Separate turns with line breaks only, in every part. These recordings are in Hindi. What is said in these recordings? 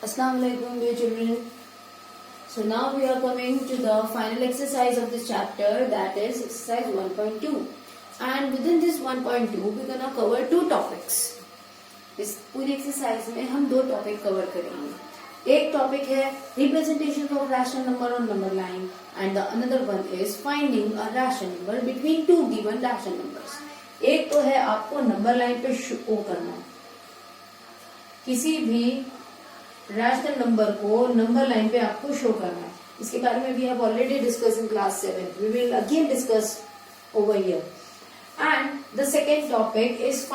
Assalamu alaikum dear children. So now we are coming to the final exercise of this chapter, that is exercise 1.2. And within this 1.2 we're gonna cover two topics. इस पूरी एक्सरसाइज में हम दो टॉपिक कवर करेंगे. एक टॉपिक है representation of rational number on number line and the another one is finding a rational number between two given rational numbers. एक तो है आपको नंबर लाइन पे शो करना है, किसी भी रैशनल नंबर को नंबर लाइन पे आपको शो करना है. इसके बारे में we have already discuss in class 7. We will again discuss over here. And the second topic is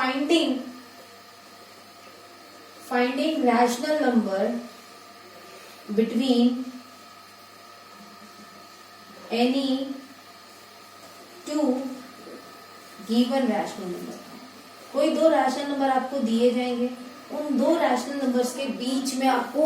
finding rational number between any two given rational number. कोई दो रैशनल नंबर आपको दिए जाएंगे, उन दो रैशनल नंबर्स के बीच में आपको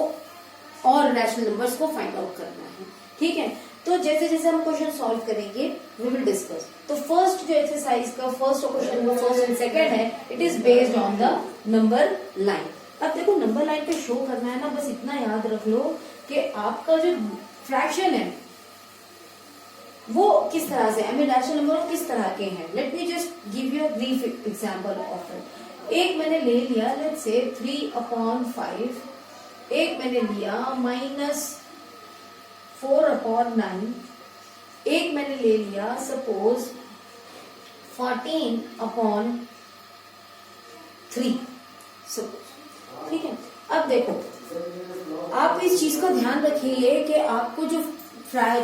और रैशनल नंबर्स को फाइंड आउट करना है. ठीक है, तो जैसे जैसे हम क्वेश्चन सॉल्व करेंगे वी विल डिस्कस. तो फर्स्ट जो एक्सरसाइज का फर्स्ट क्वेश्चन का फर्स्ट एंड सेकंड है, it is based on the number line. अब देखो नंबर लाइन पे शो करना है ना, बस इतना याद रख लो कि आपका जो फ्रैक्शन है वो किस तरह से, रैशनल नंबर किस तरह के हैं. Let me just give you a brief example of it. एक मैंने ले लिया लेट्स से 3/5, एक मैंने लिया -4/9, एक मैंने ले लिया सपोज 14/3 सपोज. ठीक है, अब देखो आप इस चीज का ध्यान रखिए कि आपको जो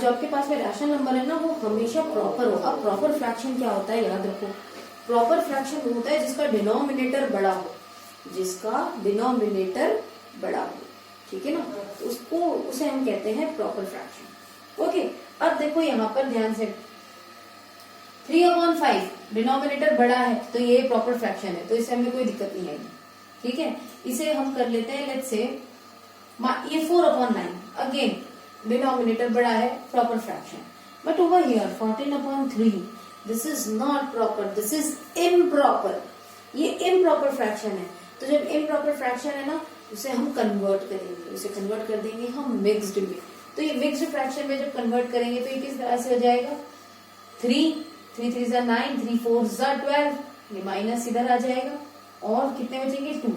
आपके पास में रैशनल नंबर है ना वो हमेशा प्रॉपर हो. अब प्रॉपर फ्रैक्शन क्या होता है याद रखो. प्रॉपर फ्रैक्शन वो होता है जिसका डिनोमिनेटर बड़ा हो, जिसका डिनोमिनेटर बड़ा हो. ठीक है ना, तो उसे हम कहते हैं प्रॉपर फ्रैक्शन. ओके, अब देखो यहाँ पर ध्यान से 3/5 डिनोमिनेटर बड़ा है तो ये प्रॉपर फ्रैक्शन है, तो इससे हमें कोई दिक्कत नहीं आएगी. ठीक है, इसे हम कर लेते हैं लेट्स से ये 4/9, अगेन डिनोमिनेटर बड़ा है, proper fraction. But over here 14/3 this is not proper, this is improper. ये इम्प्रॉपर फ्रैक्शन है. तो जब इम्प्रॉपर फ्रैक्शन है ना उसे हम कन्वर्ट करेंगे, उसे कन्वर्ट कर देंगे हम मिक्स्ड में. तो ये मिक्स्ड फ्रैक्शन में जब कन्वर्ट करेंगे तो ये किस तरह से हो जाएगा, 3 3 जा 9, 3 4 जा 12, ये माइनस इधर आ जाएगा और कितने बचेंगे 2.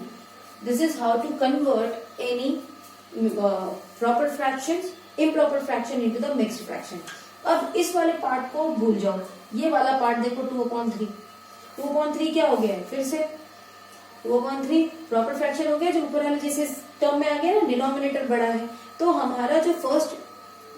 This is how to convert any proper fraction improper fraction into the mixed fraction. अब इस वाले पार्ट को भूल जाओ, ये वाला पार्ट देखो 2/3. 2/3 क्या हो गया है, फिर से 2/3 प्रॉपर फ्रैक्शन हो गया. जो ऊपर वाले जैसे टर्म में आ गया ना, डिनोमिनेटर बड़ा है. तो हमारा जो फर्स्ट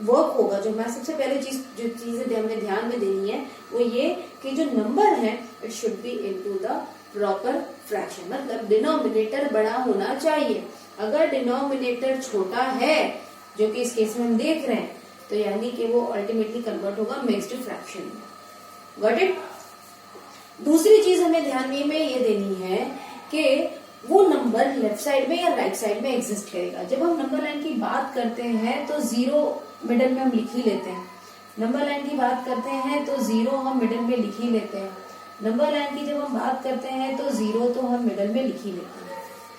वर्क होगा, जो मैं सबसे पहले जो चीजें हमें ध्यान में देनी है वो ये कि जो नंबर है it should be into the proper fraction. मतलब डिनोमिनेटर बड़ा होना चाहिए. अगर डिनोमिनेटर छोटा है, जो कि इस केस में हम देख रहे हैं, तो यानी कि वो अल्टीमेटली कन्वर्ट होगा मिक्स्ड फ्रैक्शन में. Got it. दूसरी चीज हमें ध्यान में ये देनी है कि वो नंबर लेफ्ट साइड में या राइट साइड में एग्जिस्ट करेगा. जब हम नंबर लाइन की बात करते हैं तो 0 मिडल में हम लिख ही लेते हैं. नंबर लाइन की बात करते हैं तो 0 हम मिडल में लिख ही लेते हैं. नंबर लाइन की जब हम बात करते हैं तो 0 तो हम मिडल में लिख ही लेते हैं,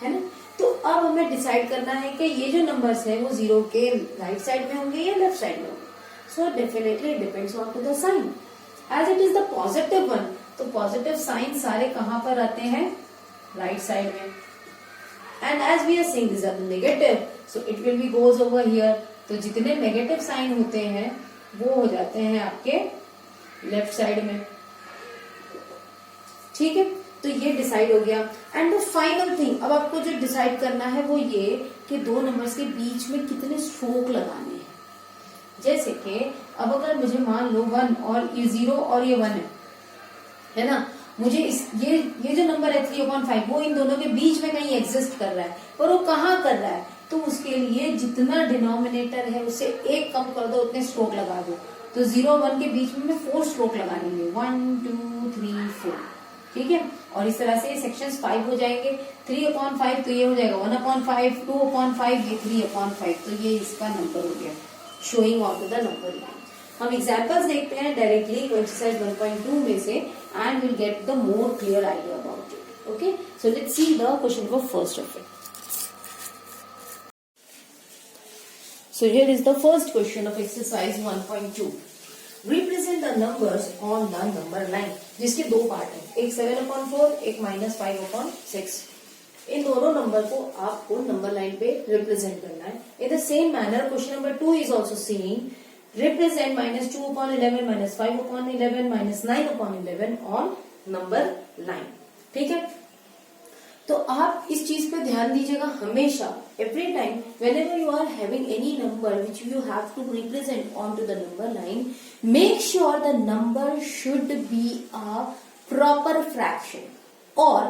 है ना. तो अब हमें डिसाइड करना है कि ये जो नंबर्स हैं वो 0 के राइट साइड में होंगे या लेफ्ट साइड में होंगे. So definitely depends on to the sign. As it is the positive one, तो पॉजिटिव साइन सारे कहाँ पर आते हैं, राइट साइड में. And as we are saying this are the negative, so it will be goes over here. तो जितने नेगेटिव साइन होते हैं वो हो जाते हैं आपके लेफ्ट साइड में. ठीक है, तो ये डिसाइड हो गया. एंड द फाइनल थिंग, अब आपको जो डिसाइड करना है वो ये कि दो नंबर्स के बीच में कितने स्ट्रोक लगाने हैं. जैसे कि अब अगर मुझे मान लो 1 और ये 0 और ये 1 है ना, मुझे ये जो नंबर है 3/5 वो इन दोनों के बीच में कहीं एग्जिस्ट कर रहा है, पर वो कहाँ कर रहा है, तो उसके लिए जितना डिनोमिनेटर है उससे एक कम कर दो, उतने स्ट्रोक लगा दो. तो 0 1 के बीच में 4 स्ट्रोक लगाएंगे, 1 2 3 4. ठीक है, और इस तरह से सेक्शंस 5 हो जाएंगे. 3/5 तो ये हो जाएगा 1/5, 2/5 ये 3/5. तो ये इसका नंबर हो गया, showing off the number line. हम एग्जाम्पल्स देखते हैं डायरेक्टली एक्सरसाइज 1.2 में से and will get the more clear idea about it. Okay, so let's see the question number first of it. So here is the first question of exercise 1.2. Represent the numbers on the number line. जिसके दो पार्ट हैं, एक 7/4, एक -5/6. इन दोनों नंबर को आपको नंबर लाइन पे रिप्रेजेंट करना है. In the same manner, question number 2 is also saying represent -2/11, -5/11, -9/11 on number line. ठीक है. तो आप इस चीज पे ध्यान दीजिएगा हमेशा. Every time whenever you are having any number which you have to represent onto the number line, make sure the number should be a proper fraction or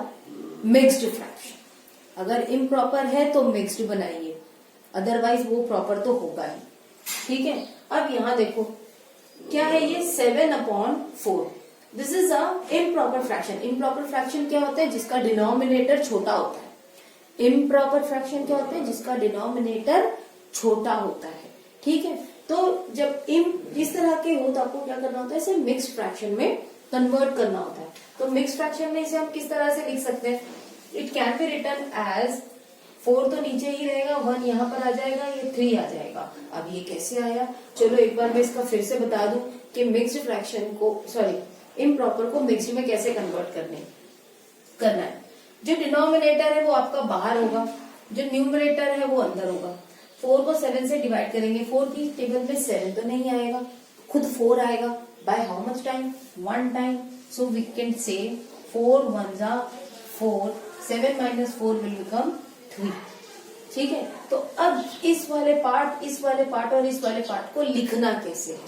mixed fraction. अगर improper है तो mixed बनाइए, अदरवाइज वो proper तो होगा ही. ठीक है. अब यहाँ देखो क्या है ये 7/4. This is a improper fraction. Improper fraction क्या होता है? जिसका डिनोमिनेटर छोटा होता है. इम्प्रॉपर फ्रैक्शन क्या होता है? जिसका डिनोमिनेटर छोटा होता है. ठीक है. तो जब इस तरह के हो तो आपको क्या करना होता है? इसे मिक्स्ड फ्रैक्शन में कन्वर्ट करना होता है. तो मिक्स्ड फ्रैक्शन में इसे हम किस तरह से लिख सकते हैं? It can be written as 4 तो नीचे ही रहेगा, 1 यहाँ पर आ जाएगा, ये 3 आ जाएगा. अब ये कैसे आया? चलो एक बार मैं इसका फिर से बता दूं कि मिक्स्ड फ्रैक्शन को इम्प्रॉपर को मिक्स्ड में कैसे कन्वर्ट करना है. जो डिनोमिनेटर है वो आपका बाहर होगा, जो न्यूमरेटर है वो अंदर होगा. 4 को 7 से डिवाइड करेंगे. 4 की टेबल में 7 तो नहीं आएगा, खुद 4 आएगा. By how much time? 1 time. So we can say 4 1 4, 7 - 4 will become 3. ठीक है. तो अब इस वाले पार्ट और इस वाले पार्ट को लिखना कैसे है?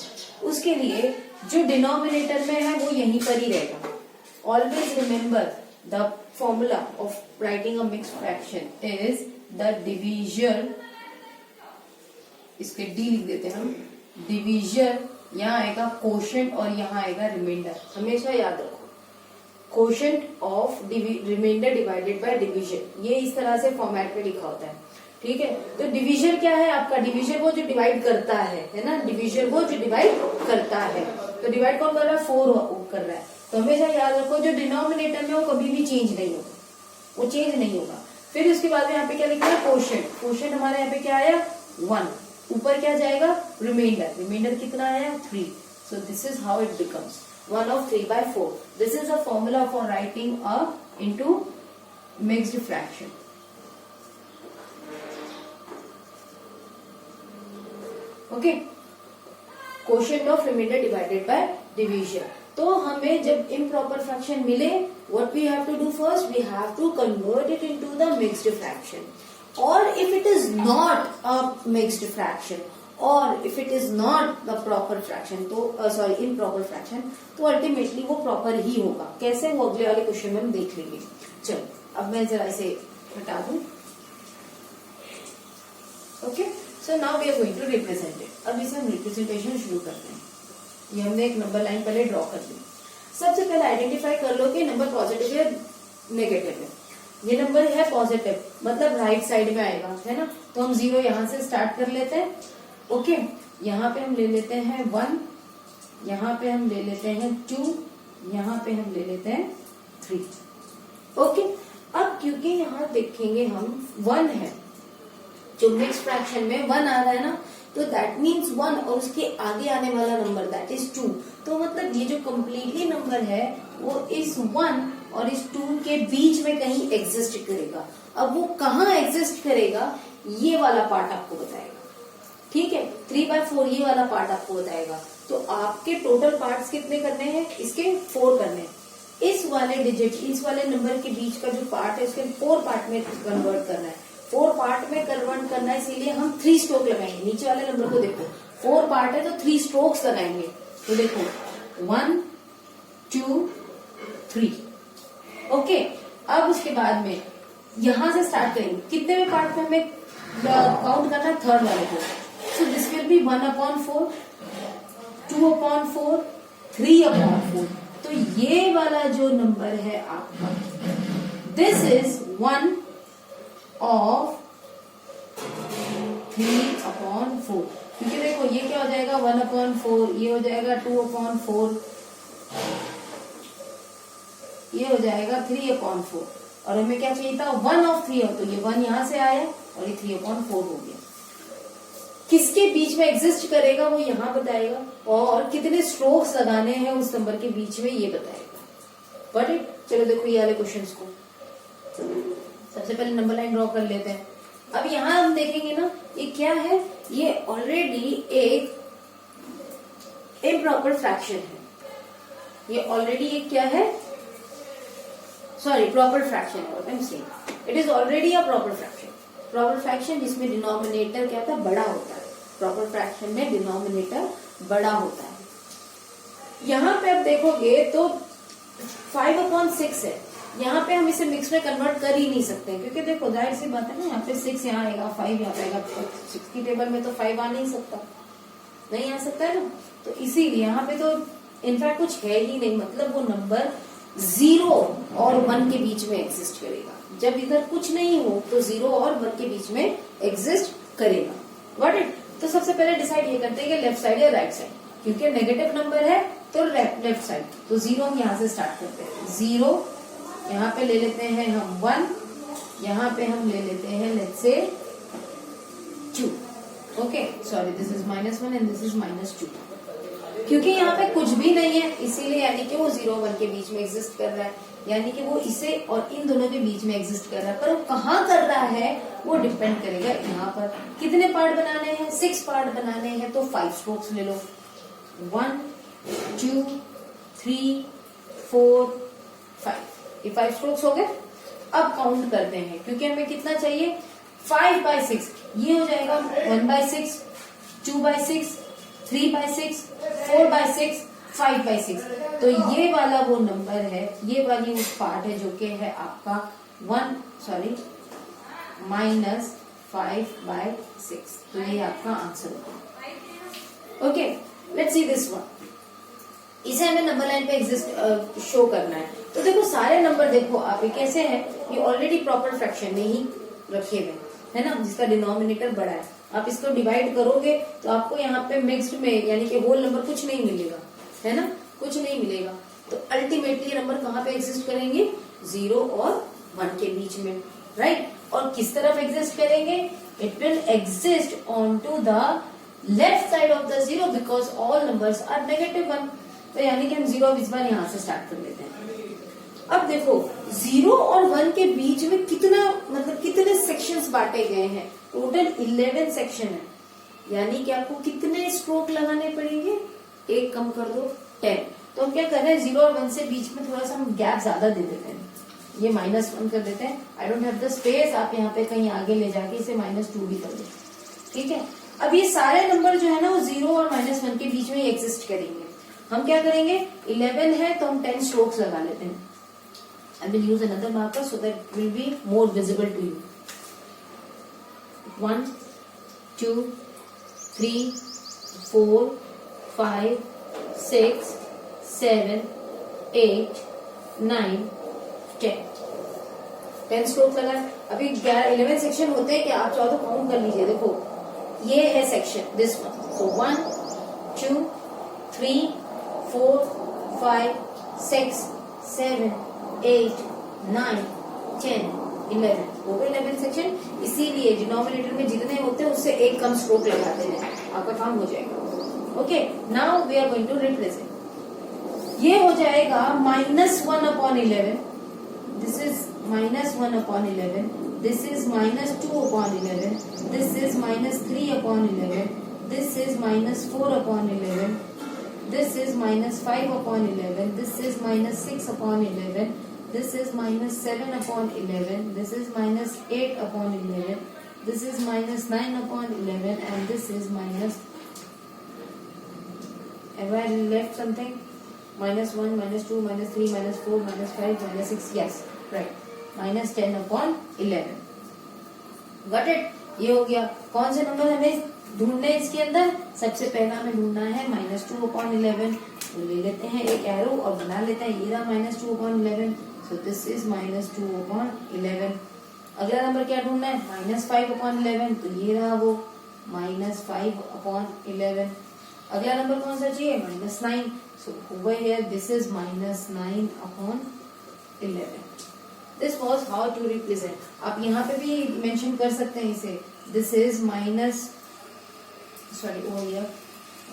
उसके लिए जो डिनोमिनेटर में है वो यहीं पर ही रहेगा. Always remember the formula of writing a mixed fraction is the divisor. इसके डी लिख देते हैं हम. डिवीजर यहाँ आएगा कोशेंट और यहाँ आएगा रिमाइंडर. हमेशा याद रखो quotient of remainder divided by division. ये इस तरह से फॉर्मेट में लिखा होता है. ठीक है. तो डिवीजर क्या है आपका? डिवीजर वो जो डिवाइड करता है ना. डिवीजर वो जो डिवाइड करता है. तो डिवाइड कौन कर रहा है? 4 कर रहा है. तो हमेशा याद रखो जो डिनोमिनेटर में वो कभी भी चेंज नहीं होगा, वो चेंज नहीं होगा. फिर उसके बाद में यहाँ पे क्या लिखना है? कोशेंट. कोशेंट हमारे यहाँ पे क्या आया? 1. ऊपर क्या जाएगा? रिमाइंडर. रिमाइंडर कितना आया? 3. So this is how it becomes 1/3/4. This is a formula for writing into mixed fraction. Okay. Quotient of remainder divided by division. तो हमें जब improper fraction मिले, what we have to do first? We have to convert it into the mixed fraction. Or if it is not a mixed fraction, or if it is not the proper fraction, तो improper fraction, तो अल्टीमेटली वो प्रॉपर ही होगा. कैसे? वो अगले वाले क्वेश्चन में हम देख लेंगे. चलो अब मैं जरा इसे हटा दूं. Okay. So now we are going to represent it. अब इसे हम रिप्रेजेंटेशन शुरू करते हैं. ये हमने एक नंबर लाइन पहले ड्रॉ कर ली. सबसे पहले आइडेंटिफाई कर लो कि नंबर पॉजिटिव या नेगेटिव है. ये नंबर है पॉजिटिव, मतलब राइट साइड में आएगा, है ना. तो हम 0 यहाँ से स्टार्ट कर लेते हैं. ओके. यहाँ पे हम ले लेते हैं 1, यहाँ पे हम ले लेते हैं 2, यहाँ पे हम ले लेते हैं 3. ओके. अब क्योंकि यहाँ देखेंगे हम 1 है, जो मिक्स फ्रैक्शन में 1 आ रहा है ना, तो दैट मीन्स 1 और उसके आगे आने वाला नंबर दैट इज 2. तो मतलब ये जो कम्प्लीटली नंबर है वो इस 1 और इस 2 के बीच में कहीं एग्जिस्ट करेगा. अब वो कहाँ एग्जिस्ट करेगा ये वाला पार्ट आपको बताएगा. ठीक है. 3/4 ये वाला पार्ट आपको बताएगा. तो आपके टोटल पार्ट्स कितने करने हैं? इसके 4 करने हैं. इस वाले डिजिट, इस वाले नंबर के बीच का जो पार्ट है उसके 4 पार्ट में कन्वर्ट करना है. 4 पार्ट में कन्वर्ट करना है, इसीलिए हम 3 स्ट्रोक लगाएंगे. नीचे वाले नंबर को देखो, 4 पार्ट है तो 3 स्ट्रोक्स लगाएंगे. तो देखो 1 2 3. ओके. अब उसके बाद में यहां से स्टार्ट करेंगे. कितने में पार्ट में हमें काउंट करना है? थर्ड वाले को. So this will be 1/4, 2/4, 3/4. तो ये वाला जो नंबर है आपका, दिस इज 1 of 3/4. क्योंकि देखो ये क्या हो जाएगा? 1/4, ये हो जाएगा 2/4, ये हो जाएगा 3/4. और हमें क्या चाहिए था? 1/3. तो ये 1 यहां से आया और ये 3/4 हो गया. किसके बीच में एग्जिस्ट करेगा वो यहाँ बताएगा, और कितने स्ट्रोक्स लगाने हैं उस नंबर के बीच में ये बताएगा। बट इट चलो देखो ये वाले क्वेश्चंस को सबसे पहले नंबर लाइन ड्रॉ कर लेते हैं। अब यहाँ हम देखेंगे ना ये क्या है, ये ऑलरेडी एक इम्प्रॉपर फ्रैक्शन है, ये ऑलरेडी एक क्या है, सॉरी प्रॉपर फ्रैक्शन है, it is already a proper fraction. Proper fraction जिसमें डिनोमिनेटर क्या होता है, बड़ा होता है। प्रॉपर फ्रैक्शन में डिनोमिनेटर बड़ा होता है। यहाँ पे आप देखोगे तो 5/6 है, यहाँ पे हम इसे मिक्स में कन्वर्ट कर ही नहीं सकते, क्योंकि देखो जाहिर सी बात है ना, यहाँ पे 6 यहाँ आएगा, 5 यहाँ आएगा, 6 की टेबल में तो 5 आ नहीं सकता, नहीं आ सकता है ना। तो इसीलिए यहाँ पे तो इनफैक्ट कुछ है ही नहीं, मतलब वो नंबर 0 और 1 के बीच में एग्जिस्ट करेगा। जब इधर कुछ नहीं हो तो 0 और 1 के बीच में एग्जिस्ट करेगा। Got it. तो सबसे पहले डिसाइड ये करते हैं कि लेफ्ट साइड या राइट साइड, क्योंकि नेगेटिव नंबर है तो लेफ्ट साइड, तो 0 हम यहाँ से स्टार्ट करते हैं। 0 यहाँ पे ले लेते हैं हम 1, यहाँ पे हम ले लेते हैं let's say 2। Okay sorry, this is -1 and this is -2, क्योंकि यहाँ पे कुछ भी नहीं है इसीलिए, यानी कि वो 0 1 के बीच में एग्जिस्ट कर रहा है, यानी कि वो इसे और इन दोनों के बीच में एग्जिस्ट कर रहा है। पर वो कहाँ कर रहा है वो डिपेंड करेगा यहाँ पर। कितने पार्ट बनाने हैं, 6 पार्ट बनाने हैं, तो 5 स्ट्रोक्स ले लो, 1 2 3 4 5, ये 5 स्ट्रोक्स हो गए। अब काउंट करते हैं, क्योंकि हमें कितना चाहिए, 5/6, ये हो जाएगा 1/6, 2/6, 3/6, 4/6, 5/6। तो ये वाला वो नंबर है, ये वाली उस पार्ट है जो कि है आपका -5/6। तो ये आपका आंसर होगा। Okay let's see this one. इसे हमें नंबर लाइन पे एग्जिस्ट शो करना है। तो देखो सारे नंबर देखो आप ये कैसे हैं, ये ऑलरेडी प्रॉपर फ्रैक्शन में ही रखे हुए है ना, जिसका डिनोमिनेटर बड़ा है। आप इसको डिवाइड करोगे तो आपको यहाँ पे मिक्स्ड में यानी कि होल नंबर कुछ नहीं मिलेगा, है ना, कुछ नहीं मिलेगा। तो अल्टीमेटली नंबर कहाँ पे एग्जिस्ट करेंगे, 0 और 1 के बीच में, राइट। और किस तरफ एग्जिस्ट करेंगे, it will exist on to the left side of the 0 because all numbers are -1। तो यानी कि हम 0 इस बार यहाँ से स्टार्ट कर लेते हैं। अब देखो 0 और 1 के बीच में कितना, मतलब कितने सेक्शंस बांटे गए हैं, टोटल 11 सेक्शन है, यानी कि आपको कितने स्ट्रोक लगाने पड़ेंगे, एक कम कर दो 10। तो हम क्या कर रहे हैं, 0 और 1 से बीच में थोड़ा सा हम गैप ज्यादा दे देते हैं, ये -1 कर देते हैं। I don't have the space, आप यहाँ पे कहीं आगे ले जाके इसे -2 भी कर दो, ठीक है। अब ये सारे नंबर जो है ना वो 0 और -1 के बीच में एग्जिस्ट करेंगे। हम क्या करेंगे, 11 है तो हम 10 स्ट्रोक्स लगा लेते हैं। I will use another marker so that it will be more visible to you. 1 2 3 4 5 6 7 8 9 10 10 stroke लगा। अभी 11 सेक्शन होते हैं, क्या आप चाहो तो काउंट कर लीजिए। देखो ये है सेक्शन, दिस वन। सो 1 2 3 4 5 6 7 8 9 10 11 हो गए 11 सेक्शन। इसीलिए डिनोमिनेटर में जितने होते हैं उससे एक कम स्ट्रोक लगाते हैं, आपका काम हो जाएगा। Okay now we are going to represent. ये हो जाएगा -1/11, this is -1/11, this is -2/11, this is -3/11, this is -4/11, this is -5/11, this is -6/11, this is -7/11, this is -8/11, this is -9/11, and this is have I left something? -1, -2, -3, -4, -5, -6, yes, right, -10/11. Got it? ये हो गया। कौन से नंबर हमें ढूंढने इसके अंदर, सबसे पहला हमें ढूंढना है -2/11। तो ले लेते हैं एक एरो और बना लेते हैं, ये रहा -2/11, सो दिस इज -2/11। अगला नंबर क्या ढूंढना है, -5/11, तो ये रहा वो -5/11। अगला नंबर कौन सा चाहिए, -9, so over here this is -9/11। This was how to represent. आप यहाँ पे भी मेंशन कर सकते हैं इसे, this is sorry oh here,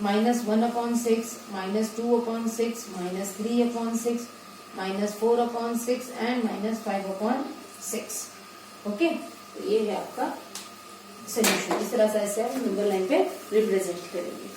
-1/6, -2/6, -3/6, -4/6 and -5/6। Okay, तो ये है आपका सोल्यूशन। इस तरह से ऐसे हम नंबर लाइन पे रिप्रेजेंट करेंगे।